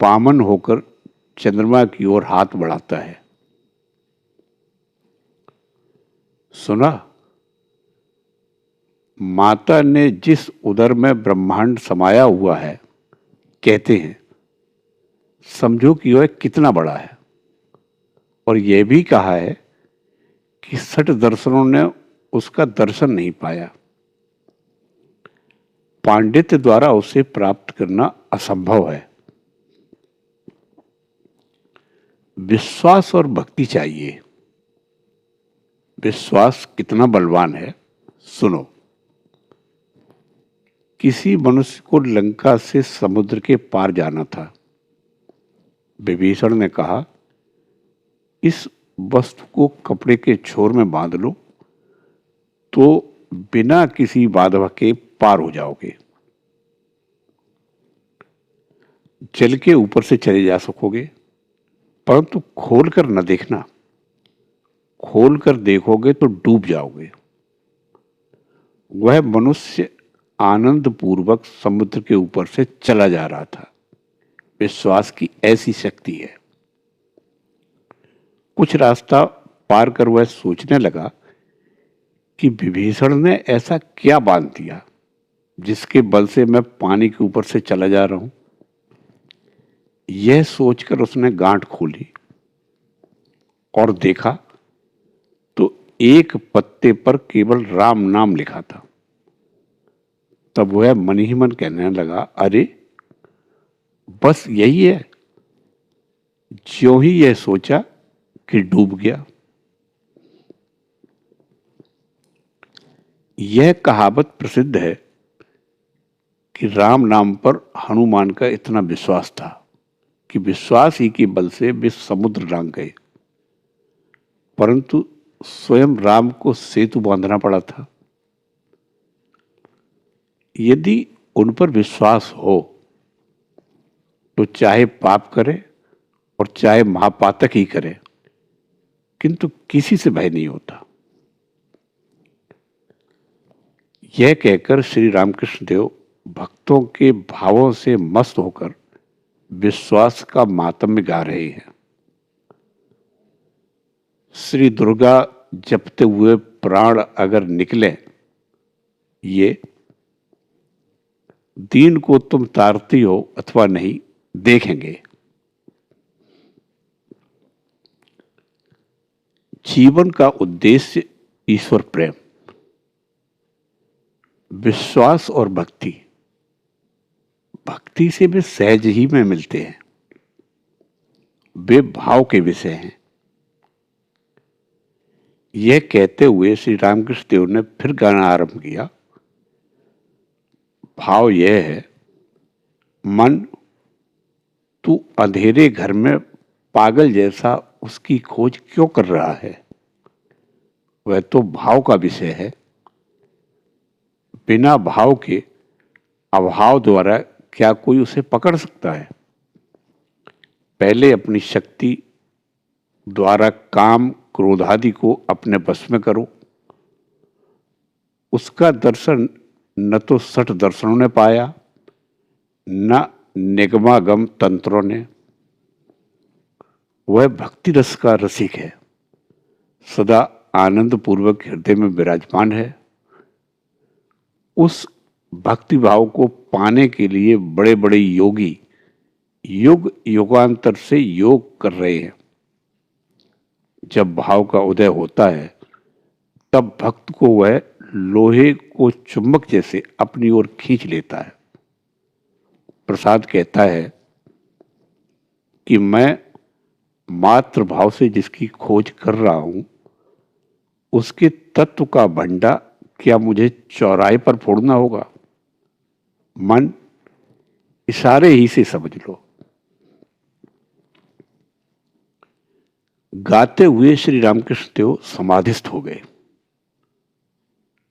पामन होकर चंद्रमा की ओर हाथ बढ़ाता है। सुना, माता ने जिस उदर में ब्रह्मांड समाया हुआ है, कहते हैं, समझो कि वह कितना बड़ा है। और यह भी कहा है कि 60 दर्शनों ने उसका दर्शन नहीं पाया। पांडित्य द्वारा उसे प्राप्त करना असंभव है। विश्वास और भक्ति चाहिए। विश्वास कितना बलवान है, सुनो। किसी मनुष्य को लंका से समुद्र के पार जाना था। विभीषण ने कहा, इस वस्तु को कपड़े के छोर में बांध लो तो बिना किसी बाधा के पार हो जाओगे। जल के ऊपर से चले जा सकोगे, परंतु खोलकर न देखना। खोलकर देखोगे तो डूब जाओगे। वह मनुष्य आनंद पूर्वक समुद्र के ऊपर से चला जा रहा था। विश्वास की ऐसी शक्ति है। कुछ रास्ता पार कर वह सोचने लगा कि विभीषण ने ऐसा क्या बांध दिया जिसके बल से मैं पानी के ऊपर से चला जा रहा हूं। यह सोचकर उसने गांठ खोली और देखा तो एक पत्ते पर केवल राम नाम लिखा था। तब वह मन ही मन कहने लगा, अरे बस यही है। ज्यों ही यह सोचा कि डूब गया। यह कहावत प्रसिद्ध है कि राम नाम पर हनुमान का इतना विश्वास था कि विश्वास ही के बल से वे समुद्र लांघ गए, परंतु स्वयं राम को सेतु बांधना पड़ा था। यदि उन पर विश्वास हो तो चाहे पाप करे और चाहे महापातक ही करे, किंतु किसी से भय नहीं होता। यह कहकर श्री रामकृष्ण देव भक्तों के भावों से मस्त होकर विश्वास का मातम्य गा रहे हैं। श्री दुर्गा जपते हुए प्राण अगर निकले, ये दीन को तुम तारती हो अथवा नहीं, देखेंगे। जीवन का उद्देश्य ईश्वर प्रेम, विश्वास और भक्ति। भक्ति से वे सहज ही में मिलते हैं, वे भाव के विषय हैं। यह कहते हुए श्री रामकृष्ण देव ने फिर गाना आरंभ किया। भाव यह है, मन तू अंधेरे घर में पागल जैसा उसकी खोज क्यों कर रहा है? वह तो भाव का विषय है। बिना भाव के अभाव द्वारा क्या कोई उसे पकड़ सकता है? पहले अपनी शक्ति द्वारा काम क्रोध आदि को अपने बस में करो। उसका दर्शन न तो सठ दर्शनों ने पाया, न निगमागम तंत्रों ने। वह भक्ति रस का रसिक है, सदा आनंद पूर्वक हृदय में विराजमान है। उस भक्ति भाव को पाने के लिए बड़े बड़े योगी युग युगांतर से योग कर रहे हैं। जब भाव का उदय होता है तब भक्त को वह लोहे को चुंबक जैसे अपनी ओर खींच लेता है। प्रसाद कहता है कि मैं मात्र भाव से जिसकी खोज कर रहा हूं, उसके तत्व का भंडा क्या मुझे चौराहे पर फोड़ना होगा? मन इशारे ही से समझ लो। गाते हुए श्री रामकृष्ण देव समाधिस्थ हो गए।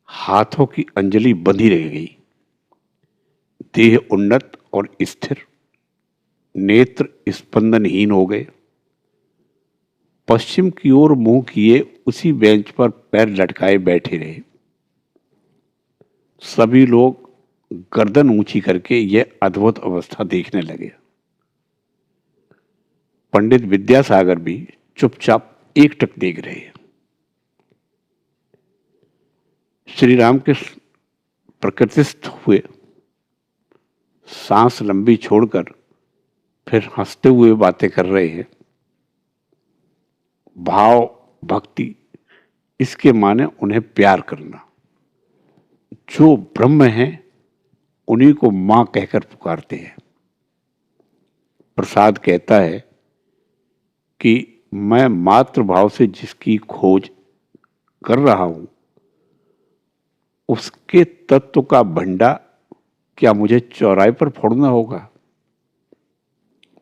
हाथों की अंजलि बंधी रह गई। देह उन्नत और स्थिर, नेत्र स्पंदनहीन हो गए। पश्चिम की ओर मुंह किए उसी बेंच पर पैर लटकाए बैठे रहे। सभी लोग गर्दन ऊंची करके यह अद्भुत अवस्था देखने लगे। पंडित विद्यासागर भी चुपचाप एकटक देख रहे हैं। श्री रामकृष्ण प्रकृतिस्थ हुए, सांस लंबी छोड़कर फिर हंसते हुए बातें कर रहे हैं। भाव भक्ति, इसके माने उन्हें प्यार करना। जो ब्रह्म है उन्हीं को मां कहकर पुकारते हैं। प्रसाद कहता है कि मैं मात्र भाव से जिसकी खोज कर रहा हूं, उसके तत्व का भंडा क्या मुझे चौराहे पर फोड़ना होगा?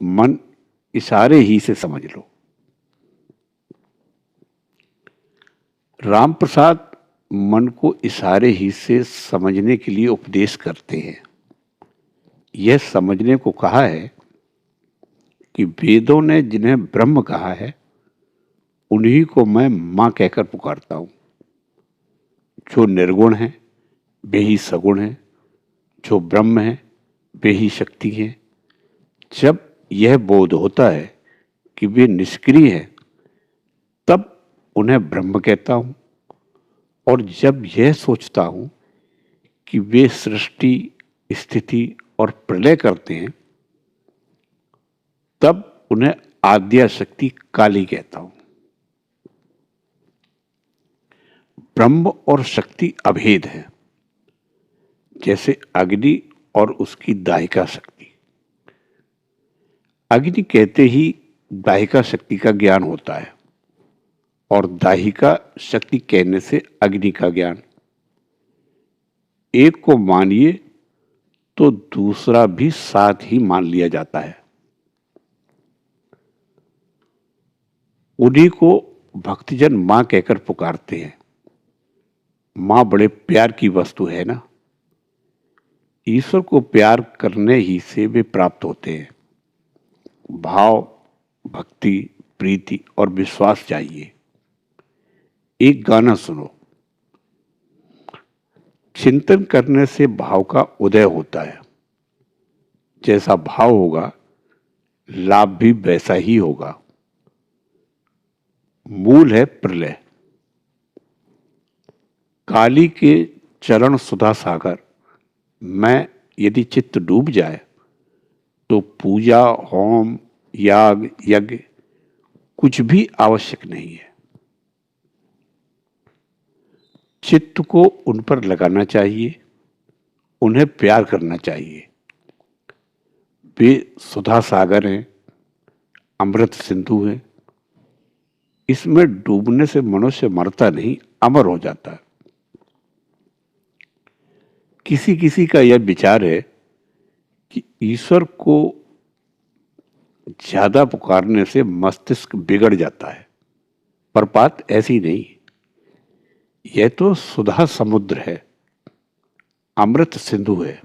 मन इशारे ही से समझ लो। राम प्रसाद मन को इशारे ही से समझने के लिए उपदेश करते हैं। यह समझने को कहा है कि वेदों ने जिन्हें ब्रह्म कहा है, उन्हीं को मैं मां कहकर पुकारता हूं। जो निर्गुण है वे ही सगुण है, जो ब्रह्म है वे ही शक्ति है। जब यह बोध होता है कि वे निष्क्रिय हैं, तब उन्हें ब्रह्म कहता हूं। और जब यह सोचता हूं कि वे सृष्टि, स्थिति और प्रलय करते हैं, तब उन्हें आद्या शक्ति काली कहता हूं। ब्रह्म और शक्ति अभेद है, जैसे अग्नि और उसकी दाहिका शक्ति। अग्नि कहते ही दाहिका शक्ति का ज्ञान होता है और दाहिका शक्ति कहने से अग्नि का ज्ञान। एक को मानिए तो दूसरा भी साथ ही मान लिया जाता है। उन्हीं को भक्तजन मां कहकर पुकारते हैं। मां बड़े प्यार की वस्तु है ना। ईश्वर को प्यार करने ही से वे प्राप्त होते हैं। भाव, भक्ति, प्रीति और विश्वास चाहिए। एक गाना सुनो। चिंतन करने से भाव का उदय होता है। जैसा भाव होगा, लाभ भी वैसा ही होगा। मूल है प्रलय। काली के चरण सुधा सागर में यदि चित्त डूब जाए तो पूजा, होम, याग, यज्ञ कुछ भी आवश्यक नहीं है। चित्त को उन पर लगाना चाहिए, उन्हें प्यार करना चाहिए। वे सुधा सागर हैं, अमृत सिंधु हैं। इसमें डूबने से मनुष्य मरता नहीं, अमर हो जाता है। किसी किसी का यह विचार है कि ईश्वर को ज्यादा पुकारने से मस्तिष्क बिगड़ जाता है, पर बात ऐसी नहीं। यह तो सुधा समुद्र है, अमृत सिंधु है।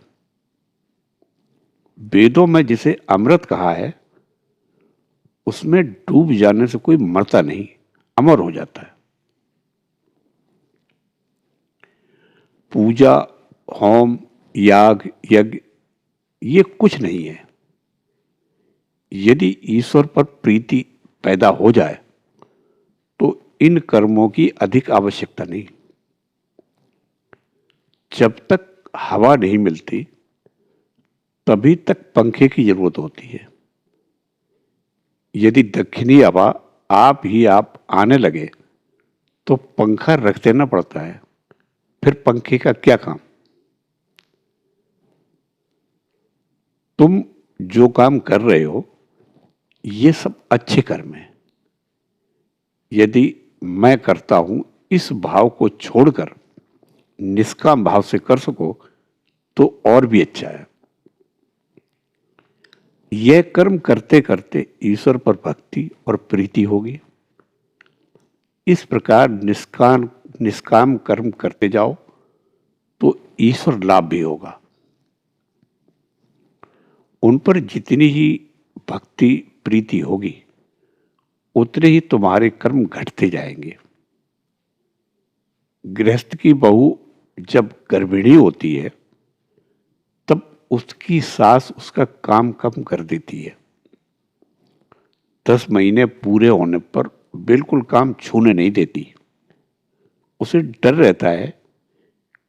वेदों में जिसे अमृत कहा है, उसमें डूब जाने से कोई मरता नहीं, अमर हो जाता है। पूजा, होम, याग, यज्ञ ये कुछ नहीं है। यदि ईश्वर पर प्रीति पैदा हो जाए तो इन कर्मों की अधिक आवश्यकता नहीं। जब तक हवा नहीं मिलती तभी तक पंखे की जरूरत होती है। यदि दक्षिणी हवा आप आने लगे तो पंखा रख देना पड़ता है, फिर पंखे का क्या काम। तुम जो काम कर रहे हो ये सब अच्छे कर्म है। यदि मैं करता हूं इस भाव को छोड़कर निष्काम भाव से कर सको तो और भी अच्छा है। यह कर्म करते करते ईश्वर पर भक्ति और प्रीति होगी। इस प्रकार निष्काम कर्म करते जाओ तो ईश्वर लाभ भी होगा। उन पर जितनी ही भक्ति प्रीति होगी उतने ही तुम्हारे कर्म घटते जाएंगे। गृहस्थ की बहू जब गर्भिणी होती है तब उसकी सास उसका काम कम कर देती है। 10 महीने पूरे होने पर बिल्कुल काम छूने नहीं देती। उसे डर रहता है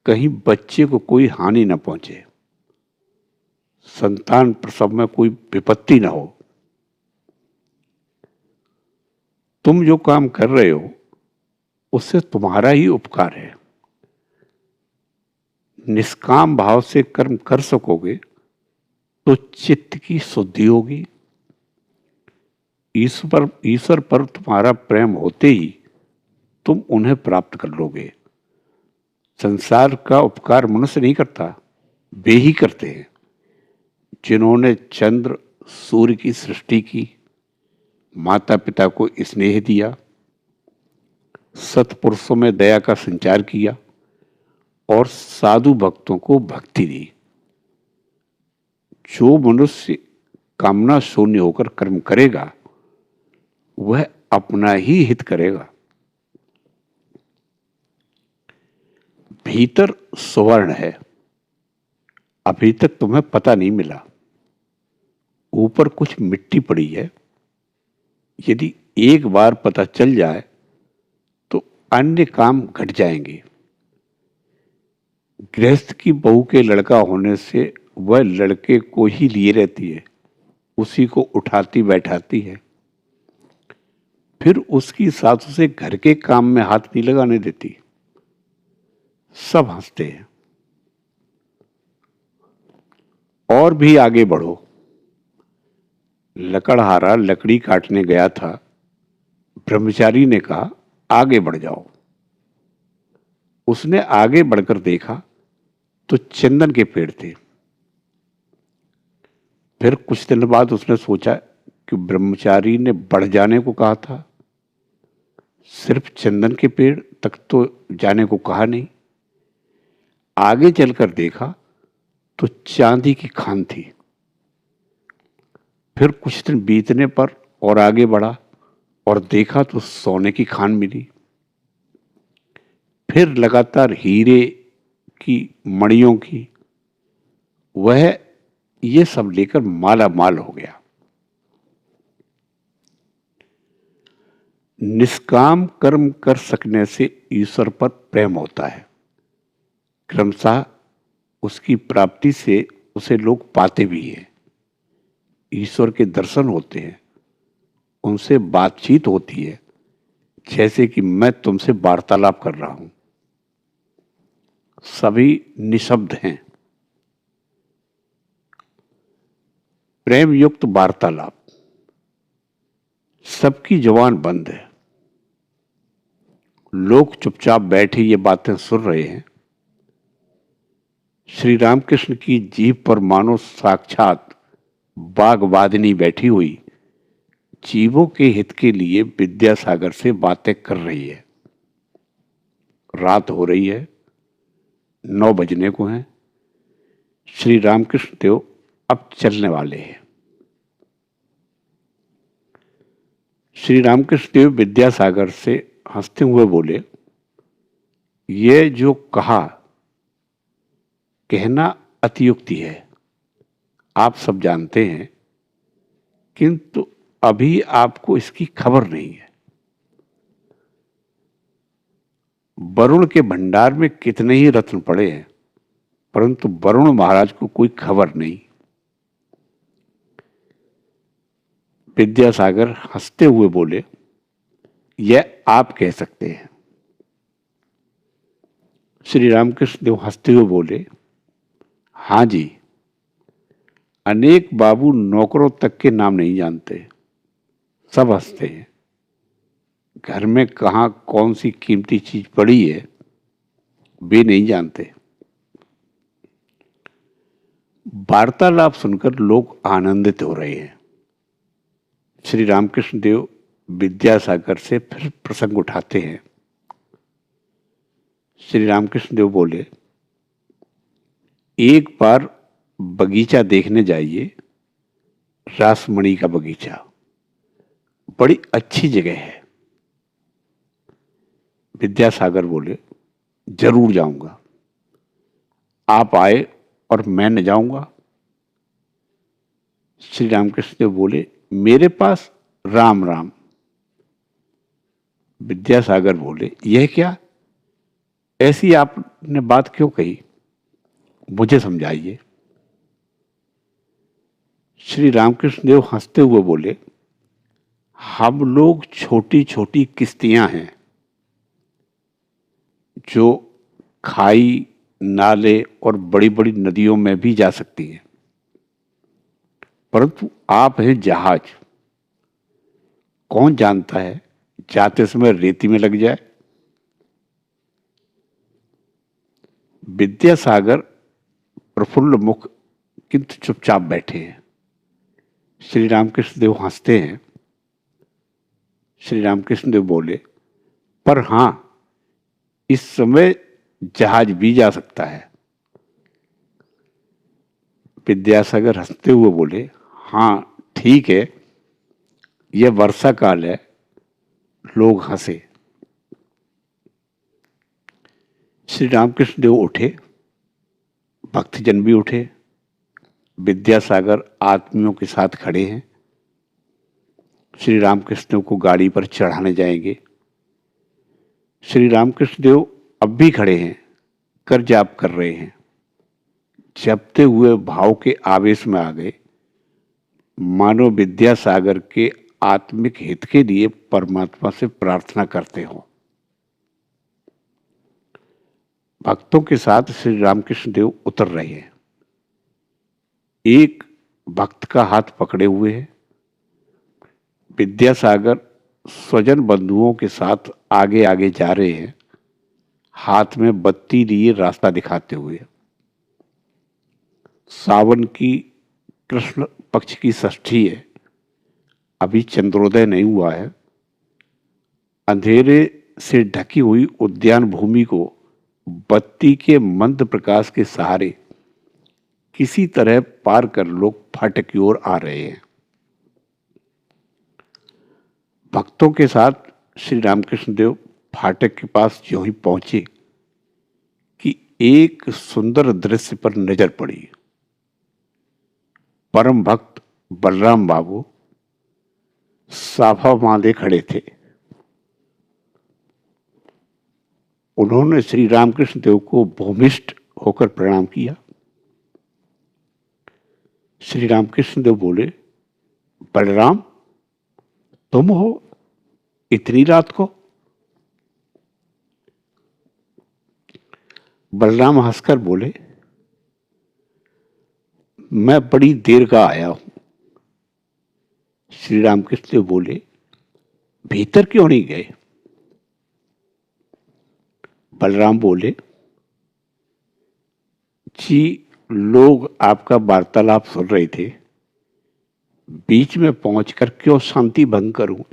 कहीं बच्चे को कोई हानि न पहुंचे, संतान प्रसव में कोई विपत्ति ना हो। तुम जो काम कर रहे हो उससे तुम्हारा ही उपकार है। निष्काम भाव से कर्म कर सकोगे तो चित्त की शुद्धि होगी। ईश्वर पर तुम्हारा प्रेम होते ही तुम उन्हें प्राप्त कर लोगे। संसार का उपकार मनुष्य नहीं करता, वे ही करते हैं। जिन्होंने चंद्र सूर्य की सृष्टि की, माता पिता को स्नेह दिया, सत्पुरुषों में दया का संचार किया और साधु भक्तों को भक्ति दी। जो मनुष्य कामना शून्य होकर कर्म करेगा वह अपना ही हित करेगा। भीतर सुवर्ण है, अभी तक तुम्हें पता नहीं मिला। ऊपर कुछ मिट्टी पड़ी है। यदि एक बार पता चल जाए तो अन्य काम घट जाएंगे। गृहस्थ की बहू के लड़का होने से वह लड़के को ही लिए रहती है। उसी को उठाती बैठाती है, फिर उसकी सास उसे घर के काम में हाथ नहीं लगाने देती। सब हंसते हैं। और भी आगे बढ़ो। लकड़हारा लकड़ी काटने गया था। ब्रह्मचारी ने कहा, आगे बढ़ जाओ। उसने आगे बढ़कर देखा तो चंदन के पेड़ थे। फिर कुछ दिन बाद उसने सोचा कि ब्रह्मचारी ने बढ़ जाने को कहा था, सिर्फ चंदन के पेड़ तक तो जाने को कहा नहीं। आगे चलकर देखा तो चांदी की खान थी। फिर कुछ दिन बीतने पर और आगे बढ़ा और देखा तो सोने की खान मिली। फिर लगातार हीरे की, मणियों की। वह ये सब लेकर माला माल हो गया। निष्काम कर्म कर सकने से ईश्वर पर प्रेम होता है। क्रमशः उसकी प्राप्ति से उसे लोग पाते भी हैं। ईश्वर के दर्शन होते हैं, उनसे बातचीत होती है, जैसे कि मैं तुमसे वार्तालाप कर रहा हूं। सभी निशब्द हैं। प्रेम युक्त वार्तालाप। सबकी जुबान बंद है। लोग चुपचाप बैठे ये बातें सुन रहे हैं। श्री रामकृष्ण की जीभ पर मानो साक्षात बागवादिनी बैठी हुई जीवों के हित के लिए विद्यासागर से बातें कर रही है। रात हो रही है, 9 बजने को हैं। श्री रामकृष्ण देव अब चलने वाले हैं। श्री रामकृष्ण देव विद्यासागर से हंसते हुए बोले, ये जो कहा कहना अतियुक्ति है, आप सब जानते हैं, किंतु अभी आपको इसकी खबर नहीं है। वरुण के भंडार में कितने ही रत्न पड़े हैं, परंतु वरुण महाराज को कोई खबर नहीं। विद्यासागर हंसते हुए बोले, यह आप कह सकते हैं। श्री रामकृष्ण देव हंसते हुए बोले, हां जी, अनेक बाबू नौकरों तक के नाम नहीं जानते। सब हंसते हैं। घर में कहां कौन सी कीमती चीज पड़ी है वे नहीं जानते। वार्तालाप सुनकर लोग आनंदित हो रहे हैं। श्री रामकृष्ण देव विद्यासागर से फिर प्रसंग उठाते हैं। श्री रामकृष्ण देव बोले, एक बार बगीचा देखने जाइए, रासमणी का बगीचा, बड़ी अच्छी जगह है। विद्यासागर बोले, जरूर जाऊंगा। आप आए और मैं न जाऊंगा? श्री रामकृष्ण देव बोले, मेरे पास राम राम। विद्यासागर बोले, यह क्या, ऐसी आपने बात क्यों कही, मुझे समझाइए। श्री रामकृष्ण देव हंसते हुए बोले, हम लोग छोटी छोटी किश्तियां हैं जो खाई, नाले और बड़ी बड़ी नदियों में भी जा सकती हैं, परंतु आप हैं जहाज। कौन जानता है जाते समय रेती में लग जाए। विद्यासागर प्रफुल्ल मुख किंतु चुपचाप बैठे हैं। श्री रामकृष्ण देव हंसते हैं। श्री रामकृष्ण देव बोले, पर हां, इस समय जहाज भी जा सकता है। विद्यासागर हंसते हुए बोले, हां ठीक है, यह वर्षा काल है। लोग हंसे। श्री रामकृष्ण देव उठे, भक्तजन भी उठे। विद्यासागर आदमियों के साथ खड़े हैं। श्री रामकृष्ण देव को गाड़ी पर चढ़ाने जाएंगे। श्री रामकृष्ण देव अब भी खड़े हैं, कर जाप कर रहे हैं। जपते हुए भाव के आवेश में आ गए। मानो विद्यासागर के आत्मिक हित के लिए परमात्मा से प्रार्थना करते हो। भक्तों के साथ श्री रामकृष्ण देव उतर रहे हैं। एक भक्त का हाथ पकड़े हुए है। विद्यासागर स्वजन बंधुओं के साथ आगे आगे जा रहे हैं, हाथ में बत्ती लिए रास्ता दिखाते हुए। सावन की कृष्ण पक्ष की षष्ठी है, अभी चंद्रोदय नहीं हुआ है। अंधेरे से ढकी हुई उद्यान भूमि को बत्ती के मंद प्रकाश के सहारे किसी तरह पार कर लोग फाटक की ओर आ रहे हैं। भक्तों के साथ श्री रामकृष्ण देव फाटक के पास ज्यों ही पहुंचे कि एक सुंदर दृश्य पर नजर पड़ी। परम भक्त बलराम बाबू साफा बांधे खड़े थे। उन्होंने श्री रामकृष्ण देव को भूमिष्ठ होकर प्रणाम किया। श्री रामकृष्ण देव बोले, बलराम तुम हो इतनी रात को? बलराम हंसकर बोले, मैं बड़ी देर का आया हूं। श्री रामकृष्ण देव बोले, भीतर क्यों नहीं गए? बलराम बोले, जी लोग आपका वार्तालाप सुन रहे थे, बीच में पहुंचकर क्यों शांति भंग करूं,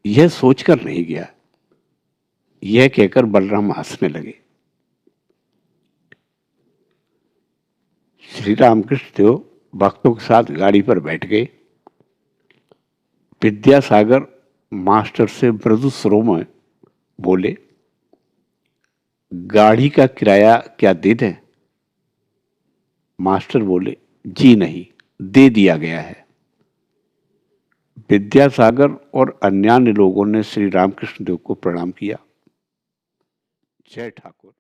यह सोचकर नहीं गया। यह कहकर बलराम हंसने लगे। श्री रामकृष्ण देव भक्तों के साथ गाड़ी पर बैठ गए। विद्यासागर मास्टर से मृदु स्वरों में बोले, गाड़ी का किराया क्या दे दें? मास्टर बोले, जी नहीं, दे दिया गया है। विद्यासागर और अन्य लोगों ने श्री रामकृष्ण देव को प्रणाम किया। जय ठाकुर।